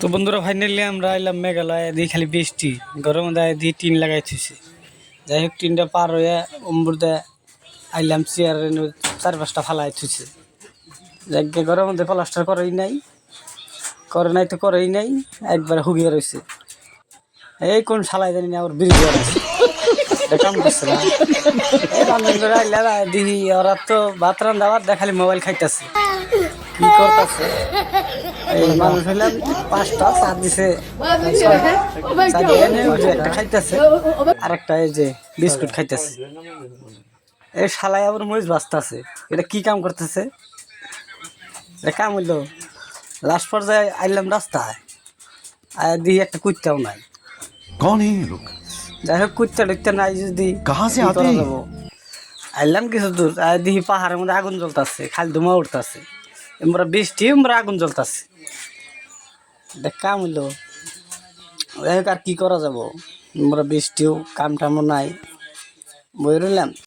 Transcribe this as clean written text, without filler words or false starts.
তো বন্ধুরা ফাইনালি আমরা এলাম মেঘালয়, দিয়ে খালি বৃষ্টি ঘরের মধ্যে দিয়ে টিন লাগাই থুছি। যাই হোক টিনটা পার হয়ে অম্বুরতে আইলাম, চেয়ার 4-5টা ফালাই থুছে। যাই ঘরের মধ্যে প্লাস্টার করেই নাই, তো করেই নাই, একবারে হুগিয়ে রয়েছে। এই কোন শালাই জানি না ওর বিরুদ্ধে কাম করছে না। এই বান্ধবীরা আইলা দিহি ওরা তো ভাত রান্দাবার দেখালি মোবাইল খাইতেছে, কি করতেছে। এই মানুষ হইলাম 5টা চা দিছে, একটা খাইতেছে আর একটা এই যে বিস্কুট খাইতেছে। এই শালাই আবার মরিচ বাঁচতেছে, এটা কি কাম করতেছে? কাম হইলো লাস্ট পর্যায়ে আইলাম রাস্তায়, আর দিহি একটা কুত্তাও নাই। कौन है ये लोग? যাই হোক কুত্তা টুত্তা নাই, যদি कहाँ से কি आते করা हैं? যাবো। আইলাম কিছু দূর, আর দিহি পাহাড়ের মধ্যে আগুন জ্বলতেছে, খালি ধোঁয়া উঠতেছে, আমরা বৃষ্টি আমরা আগুন জ্বলতেছে। দেখ কাম হইলো, যাই হোক আর কি করা যাবো, আমরা বৃষ্টিও কাম টামও নাই, বই রইলাম।